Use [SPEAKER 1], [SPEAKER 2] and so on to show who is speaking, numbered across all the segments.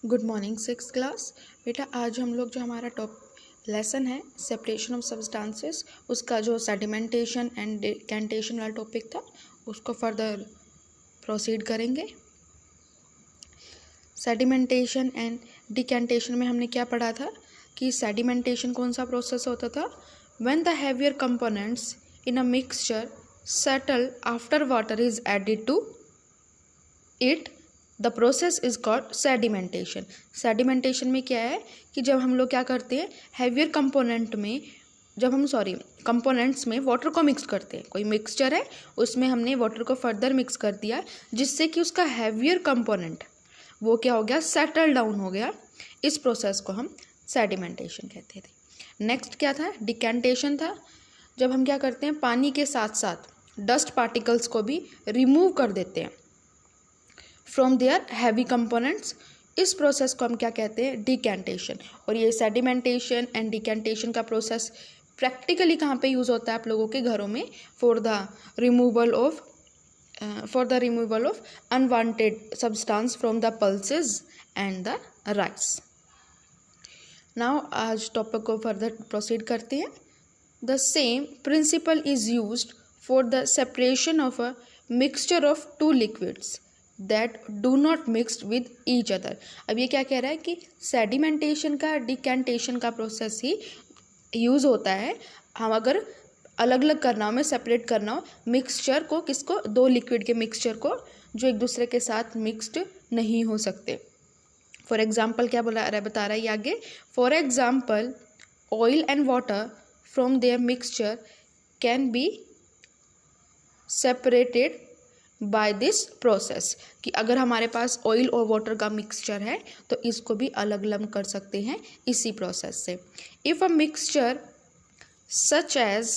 [SPEAKER 1] Good morning six class. बेटा आज हम लोग जो हमारा लेसन है सेपरेशन ऑफ सब्सटेंसेस, उसका जो सेडिमेंटेशन एंड डिकेंटेशन वाला टॉपिक था उसको फर्दर प्रोसीड करेंगे। सेडिमेंटेशन एंड डिकेंटेशन में हमने क्या पढ़ा था कि सेडिमेंटेशन कौन सा प्रोसेस होता था? When the heavier components in a mixture settle after water is added to it, the process is called sedimentation. Sedimentation में क्या है कि जब हम लोग क्या करते हैं हैवियर कंपोनेंट में, कंपोनेंट्स में वाटर को मिक्स करते हैं। कोई मिक्सचर है उसमें हमने वाटर को फर्दर मिक्स कर दिया जिससे कि उसका हैवियर कंपोनेंट वो क्या हो गया, सेटल डाउन हो गया। इस प्रोसेस को हम सेडिमेंटेशन कहते थे। नेक्स्ट क्या था? डिकेंटेशन था। जब हम क्या करते हैं पानी के साथ साथ डस्ट पार्टिकल्स को भी रिमूव कर देते हैं फ्रॉम देयर हैवी कंपोनेंट्स, इस प्रोसेस को हम क्या कहते हैं? डिकेंटेशन। और ये सेडिमेंटेशन एंड डिकेंटेशन का प्रोसेस प्रैक्टिकली कहाँ पे यूज़ होता है आप लोगों के घरों में? For the removal of unwanted substance from the pulses and the rice. Now आज टॉपिक को फर्दर प्रोसीड करते हैं। The same principle is used for the separation of a mixture of two liquids that do not mixed with each other. अब ये क्या कह रहा है कि सेडिमेंटेशन का डिकेंटेशन का प्रोसेस ही यूज़ होता है हम अगर अलग अलग करना हो, हमें सेपरेट करना हो मिक्सचर को, किसको? दो लिक्विड के मिक्सचर को जो एक दूसरे के साथ मिक्सड नहीं हो सकते। फॉर एग्जाम्पल क्या बता रहा है ये आगे? For example oil and water from their mixture can be separated by this process, कि अगर हमारे पास ऑयल और वाटर का मिक्सचर है तो इसको भी अलग अलग कर सकते हैं इसी प्रोसेस से। If a mixture such as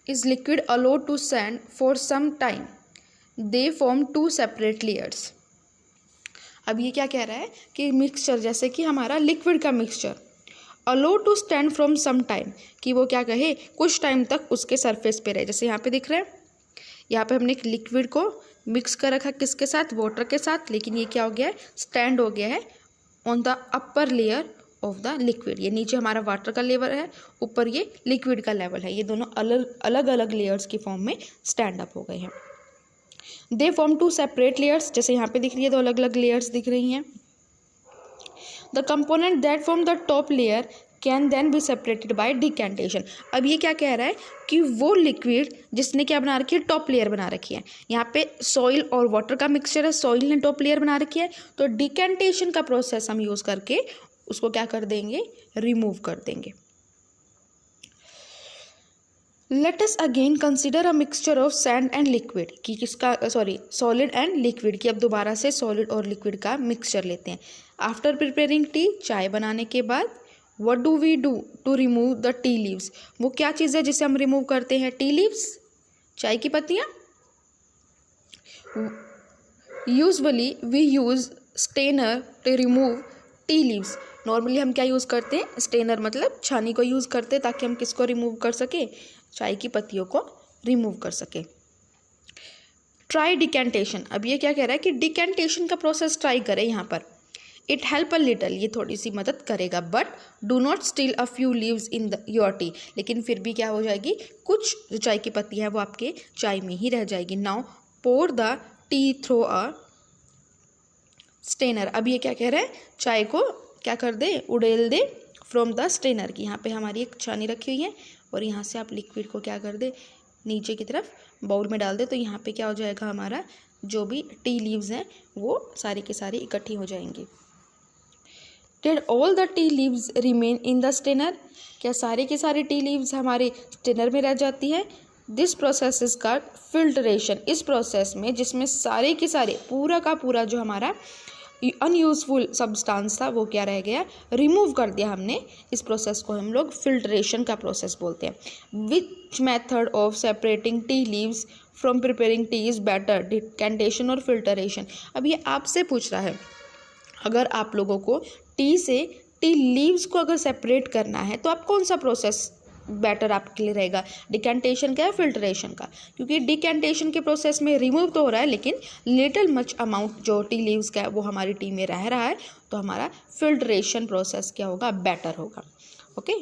[SPEAKER 1] is liquid allowed to stand for some time they form two separate layers. अब ये क्या कह रहा है कि मिक्सचर जैसे कि हमारा लिक्विड का mixture allowed to stand from some time, कि वो क्या कहे कुछ टाइम तक उसके सरफेस पे रहे। जैसे यहाँ पे दिख रहा है, यहाँ पे हमने एक लिक्विड को मिक्स कर रखा किसके साथ? वाटर के साथ, लेकिन ये क्या हो गया है? स्टैंड हो गया है on the upper layer of the liquid. ये नीचे हमारा वाटर का लेवल है, ऊपर ये लिक्विड का लेवल है। ये दोनों अलग अलग लेयर्स की फॉर्म में स्टैंड अप हो गए हैं। They form two separate layers, जैसे यहाँ पे दिख रही है दो अलग अलग लेयर्स दिख रही हैं। The component that form the top layer can then be separated by decantation. अब ये क्या कह रहा है कि वो लिक्विड जिसने क्या बना रखी है? टॉप लेयर बना रखी है। यहाँ पे सॉइल और वाटर का मिक्सचर है, सॉइल ने टॉप लेयर बना रखी है, तो डिकेंटेशन का प्रोसेस हम यूज़ करके उसको क्या कर देंगे? रिमूव कर देंगे। Let us again consider a mixture of sand and liquid, कि किसका सॉलिड एंड लिक्विड की। अब दोबारा से सॉलिड और लिक्विड का मिक्सचर लेते हैं। आफ्टर प्रिपेयरिंग टी, चाय बनाने के बाद, What do we do to remove the tea leaves? वो क्या चीज़ है जिसे हम रिमूव करते हैं? टी लीव्स, चाय की पत्तियाँ। Usually we use strainer to remove tea leaves. Normally हम क्या यूज़ करते हैं? स्टेनर मतलब छानी को यूज़ करते हैं ताकि हम किसको रिमूव कर सके? चाय की पत्तियों को रिमूव कर सके। Try decantation. अब ये क्या कह रहा है कि डिकेंटेशन का प्रोसेस ट्राई करें यहाँ पर। इट हेल्प अ लिटल, ये थोड़ी सी मदद करेगा, but do not steel a few leaves in your T. लेकिन फिर भी क्या हो जाएगी? कुछ जो चाय की पत्ती है वो आपके चाय में ही रह जाएगी। Now pour the tea through a strainer. अब ये क्या कह रहा है? चाय को क्या कर दे? उड़ेल दे फ्रॉम द स्टेनर की। यहाँ पे हमारी एक छानी रखी हुई है और यहाँ से आप लिक्विड को क्या कर दे? नीचे की तरफ बाउल में डाल दे, तो यहाँ पे क्या हो जाएगा? हमारा जो भी टी लीव्स हैं वो सारी की सारी इकट्ठी हो जाएंगी। Did all the tea leaves remain in the strainer? क्या सारे के सारे टी लीव्स हमारे स्टेनर में रह जाती है? This process is called filtration. इस प्रोसेस में जिसमें सारे के सारे पूरा का पूरा जो हमारा अनयूजफुल सब्सटेंस था वो क्या रह गया? रिमूव कर दिया हमने। इस प्रोसेस को हम लोग फिल्ट्रेशन का प्रोसेस बोलते हैं। Which method of separating tea leaves from preparing T is better, decantation और फिल्ट्रेशन? अब ये आपसे पूछ रहा है, अगर आप लोगों को टी से टी लीव्स को अगर सेपरेट करना है तो आप कौन सा प्रोसेस बेटर आपके लिए रहेगा। डिकेंटेशन क्या है, फिल्ट्रेशन का, क्योंकि डिकेंटेशन के प्रोसेस में रिमूव तो हो रहा है लेकिन लिटिल मच अमाउंट जो टी लीव्स का है वो हमारी टी में रह रहा है, तो हमारा फिल्ट्रेशन प्रोसेस क्या होगा, बेटर होगा। ओके,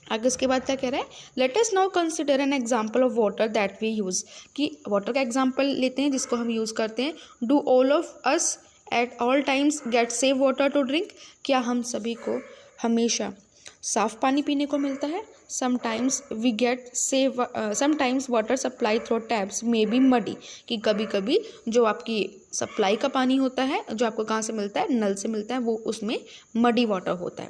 [SPEAKER 1] आगे इसके बाद क्या कह रहा है, let us now consider an example of water that we use, कि वाटर का एग्जाम्पल लेते हैं जिसको हम यूज़ करते हैं। Do all of us at all times get safe water to drink, क्या हम सभी को हमेशा साफ पानी पीने को मिलता है। Sometimes we get save sometimes water supply through taps may be muddy, कि कभी कभी जो आपकी सप्लाई का पानी होता है जो आपको कहाँ से मिलता है, नल से मिलता है, वो उसमें मडी वाटर होता है,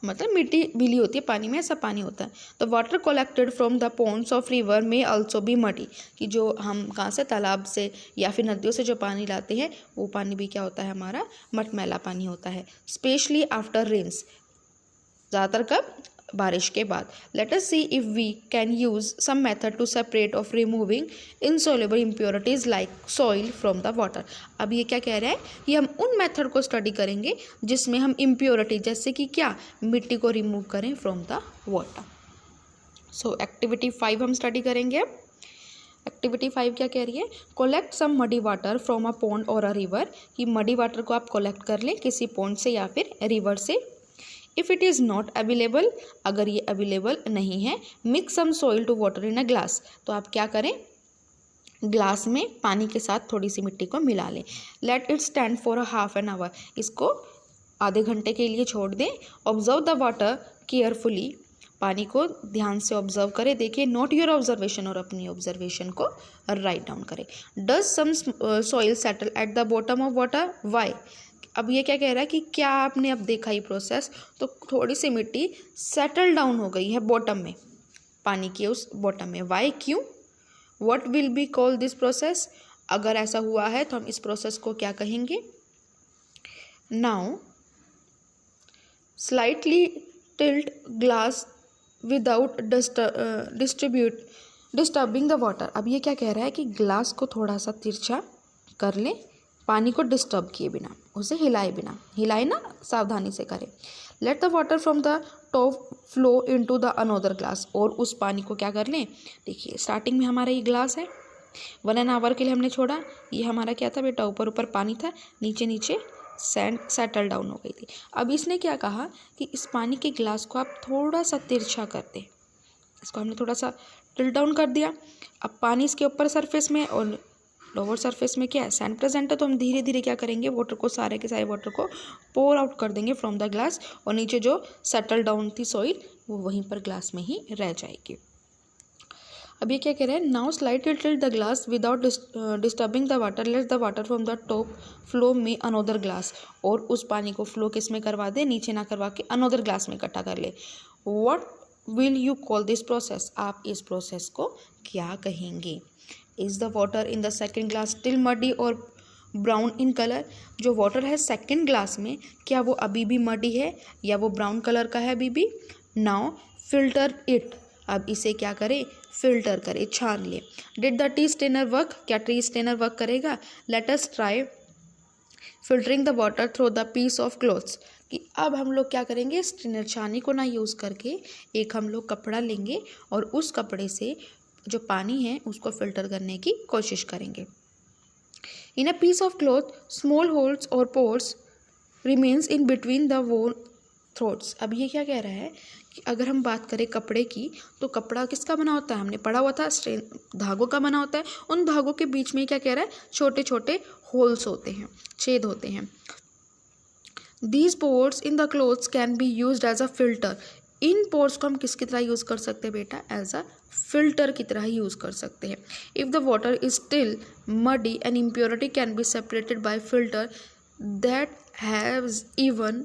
[SPEAKER 1] मतलब मिट्टी मिली होती है पानी में, ऐसा पानी होता है। तो water collected from the ponds of river may also be muddy, कि जो हम कहाँ से, तालाब से या फिर नदियों से जो पानी लाते हैं वो पानी भी क्या होता है, हमारा मटमैला पानी होता है। स्पेशली आफ्टर रेन्स, ज़्यादातर कब, बारिश के बाद। Let us see if we can use some method to separate of removing insoluble impurities like soil from the water. अब ये क्या कह रहा है कि हम उन मेथड को स्टडी करेंगे जिसमें हम इम्प्योरिटी जैसे कि क्या, मिट्टी को रिमूव करें from the water. So activity 5 हम स्टडी करेंगे अब। एक्टिविटी 5 क्या कह रही है, collect some muddy water from a pond or a river, कि मडी वाटर को आप कलेक्ट कर लें किसी पॉन्ड से या फिर रिवर से। If it is not available, अगर ये अवेलेबल नहीं है, mix some soil to water in a glass, तो आप क्या करें, ग्लास में पानी के साथ थोड़ी सी मिट्टी को मिला लें। Let it stand for a half an hour, इसको आधे घंटे के लिए छोड़ दें। ऑब्जर्व द वाटर केयरफुली, पानी को ध्यान से ऑब्जर्व करें, देखिए नोट योर ऑब्जर्वेशन, और अपनी ऑब्जर्वेशन को राइट डाउन करें। Does some soil settle at the bottom of water, why. अब ये क्या कह रहा है कि क्या आपने अब देखा ये प्रोसेस, तो थोड़ी सी मिट्टी सेटल डाउन हो गई है बॉटम में, पानी के उस बॉटम में, वाई, क्यों। What will be call this process, अगर ऐसा हुआ है तो हम इस प्रोसेस को क्या कहेंगे। Now slightly tilt glass without disturbing the water. अब ये क्या कह रहा है कि ग्लास को थोड़ा सा तिरछा कर लें, पानी को डिस्टर्ब किए बिना, उसे हिलाए बिना, हिलाए ना, सावधानी से करें। Let the water from the top flow into the another glass, और उस पानी को क्या कर लें, देखिए स्टार्टिंग में हमारा ये ग्लास है, 1 आवर के लिए हमने छोड़ा, ये हमारा क्या था बेटा, ऊपर ऊपर पानी था, नीचे नीचे सैंड सेटल डाउन हो गई थी। अब इसने क्या कहा कि इस पानी के ग्लास को आप थोड़ा सा तिरछा कर दें, इसको हमने थोड़ा सा टिल्ट डाउन कर दिया। अब पानी इसके ऊपर सरफेस में और लोअर सरफेस में क्या है, सैंड प्रेजेंट है, तो हम धीरे धीरे क्या करेंगे, वाटर को, सारे के सारे वाटर को पोर आउट कर देंगे फ्रॉम द ग्लास, और नीचे जो सेटल डाउन थी सॉइल वो वहीं पर ग्लास में ही रह जाएगी। अब ये क्या कह रहे हैं, now slightly tilt the glass without disturbing the water, let the water from the top flow में अनोदर ग्लास, और उस पानी को फ्लो किस में करवा दे, नीचे ना करवा के अनोदर ग्लास में इकट्ठा कर ले। What will you call this process, आप इस प्रोसेस को क्या कहेंगे। Is the water in the second glass still muddy और ब्राउन इन कलर, जो वाटर है सेकेंड ग्लास में क्या वो अभी भी मडी है या वो ब्राउन कलर का है अभी भी। नाउ फिल्टर इट, अब इसे क्या करें, फिल्टर करें, छान ले। Did the tea strainer work, क्या टी स्टेनर वर्क करेगा। Let us try filtering the water through the piece of cloths, कि अब हम लोग क्या करेंगे, स्टेनर छानी को ना यूज़ करके एक हम लोग कपड़ा लेंगे और उस कपड़े से जो पानी है उसको फिल्टर करने की कोशिश करेंगे। In a piece of cloth small holes और pores remains in between the wool threads. अब ये क्या कह रहा है कि अगर हम बात करें कपड़े की, तो कपड़ा किसका बना होता है, हमने पढ़ा हुआ था, धागों का बना होता है। उन धागों के बीच में क्या कह रहा है, छोटे छोटे होल्स होते हैं, छेद होते हैं। These pores in the clothes can be used as a filter, इन पोर्स को हम किसकी तरह यूज़ कर सकते हैं बेटा, एज अ फिल्टर की तरह यूज़ कर सकते हैं। If the water is still muddy and impurity can be separated by filter that haves even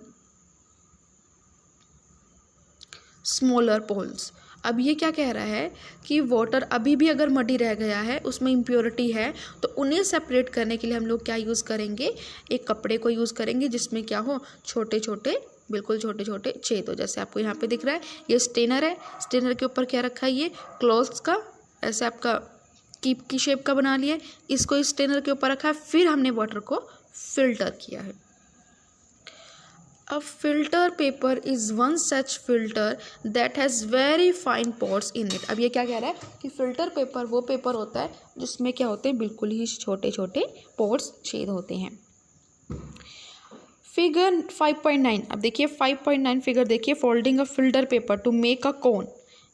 [SPEAKER 1] smaller pores. अब ये क्या कह रहा है कि वाटर अभी भी अगर मडी रह गया है, उसमें इम्प्योरिटी है, तो उन्हें सेपरेट करने के लिए हम लोग क्या यूज़ करेंगे, एक कपड़े को यूज़ करेंगे जिसमें क्या हो, छोटे छोटे, बिल्कुल छोटे छोटे छेद हो। जैसे आपको यहाँ पे दिख रहा है, ये स्टेनर है, स्टेनर के ऊपर क्या रखा है, ये क्लॉथ्स का ऐसे आपका कीप की शेप का बना लिया है, इसको इस स्टेनर के ऊपर रखा है, फिर हमने वाटर को फिल्टर किया है। A filter paper is one such filter that has very fine pores in it. अब ये क्या कह रहा है कि फिल्टर पेपर वो पेपर होता है जिसमें क्या होते हैं, बिल्कुल ही छोटे छोटे पोर्स, छेद होते हैं। फिगर 5.9, अब देखिए 5.9 फिगर देखिए, folding a filter paper to make a cone,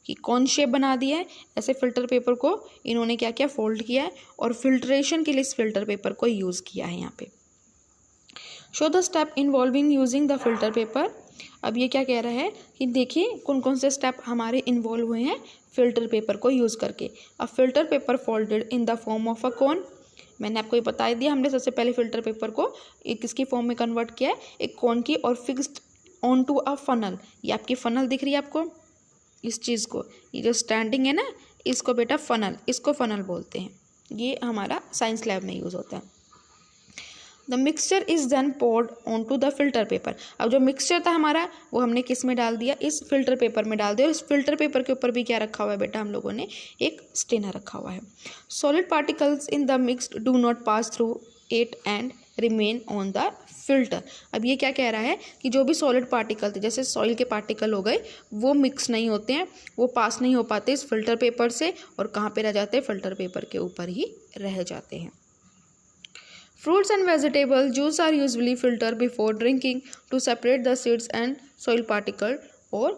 [SPEAKER 1] कि कौन शेप बना दिया है, ऐसे फिल्टर पेपर को इन्होंने क्या किया, फोल्ड किया है और फिल्ट्रेशन के लिए इस फिल्टर पेपर को यूज़ किया है यहाँ पे। Show the step involving using the filter paper. अब ये क्या कह रहा है कि देखिए कौन कौन से स्टेप हमारे इन्वॉल्व हुए हैं फिल्टर पेपर को यूज़ करके। A filter paper folded in the form of a cone, मैंने आपको ये बता दिया, हमने सबसे पहले फिल्टर पेपर को एक किसकी फॉर्म में कन्वर्ट किया है, एक कोन की, और fixed on to a funnel. ये आपकी फनल दिख रही है आपको, इस चीज़ को, ये जो स्टैंडिंग है ना, इसको बेटा फनल, इसको फनल बोलते हैं। ये हमारा साइंस लैब में यूज़ होता है। The mixture is then poured on to the filter paper. अब जो मिक्सचर था हमारा वो हमने किस में डाल दिया, इस फिल्टर पेपर में डाल दिया, और इस फिल्टर पेपर के ऊपर भी क्या रखा हुआ है बेटा, हम लोगों ने एक स्टेनर रखा हुआ है। Solid particles in the mixed do not pass through it and remain on the filter. अब ये क्या कह रहा है कि जो भी सॉलिड पार्टिकल थे, जैसे सॉइल के पार्टिकल हो गए, वो मिक्स नहीं होते हैं, वो पास नहीं हो पाते इस फिल्टर पेपर से, और कहाँ पे रह जाते हैं, फिल्टर पेपर के ऊपर ही रह जाते हैं। Fruits and vegetable juice are usually filtered before drinking to separate the seeds and soil particle or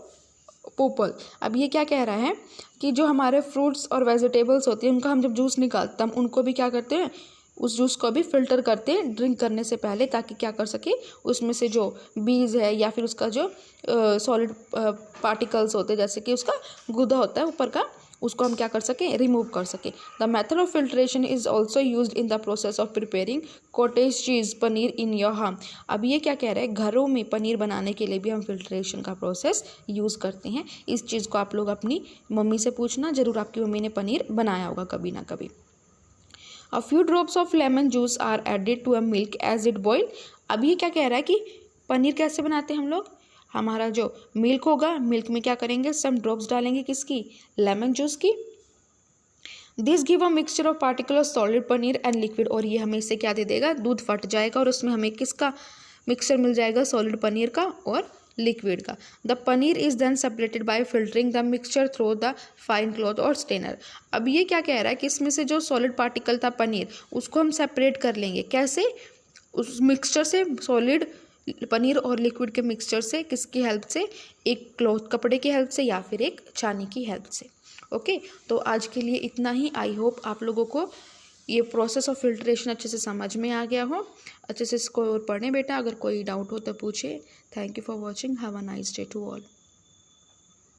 [SPEAKER 1] pulp। अब ये क्या कह रहा है कि जो हमारे फ्रूट्स और वेजिटेबल्स होती हैं उनका हम जब जूस निकालते हैं, हम उनको भी क्या करते हैं, उस जूस को भी फिल्टर करते हैं ड्रिंक करने से पहले, ताकि क्या कर सके, उसमें से जो बीज है या फिर उसका जो सॉलिड पार्टिकल्स होते हैं, जैसे कि उसका गुदा होता है ऊपर का, उसको हम क्या कर सकें, रिमूव कर सकें। The method of filtration is also use in the process of preparing cottage cheese paneer in your home. अब ये क्या कह रहा है, घरों में पनीर बनाने के लिए भी हम फिल्ट्रेशन का प्रोसेस यूज़ करते हैं। इस चीज़ को आप लोग अपनी मम्मी से पूछना, ज़रूर आपकी मम्मी ने पनीर बनाया होगा कभी ना कभी। A few drops of lemon juice are added to a milk as it boil. अब ये क्या कह रहा है कि पनीर कैसे बनाते हैं हम लोग, हमारा जो मिल्क होगा, मिल्क में क्या करेंगे, सम ड्रॉप्स डालेंगे, किसकी, लेमन जूस की। This give a mixture of particular solid paneer and liquid, और ये हमें इससे क्या दे देगा, दूध फट जाएगा और उसमें हमें किसका मिक्सचर मिल जाएगा, सॉलिड पनीर का और लिक्विड का। The paneer is then separated by filtering the mixture through the fine cloth और स्टेनर। अब ये क्या कह रहा है कि इसमें से जो सॉलिड पार्टिकल था पनीर, उसको हम सेपरेट कर लेंगे, कैसे, उस मिक्सचर से, सॉलिड पनीर और लिक्विड के मिक्सचर से, किसकी हेल्प से, एक क्लॉथ कपड़े की हेल्प से या फिर एक छानी की हेल्प से। ओके, तो आज के लिए इतना ही। आई होप आप लोगों को ये प्रोसेस ऑफ फिल्ट्रेशन अच्छे से समझ में आ गया हो। अच्छे से इसको और पढ़ें बेटा, अगर कोई डाउट हो तो पूछे। Thank you for watching, have a nice day to all.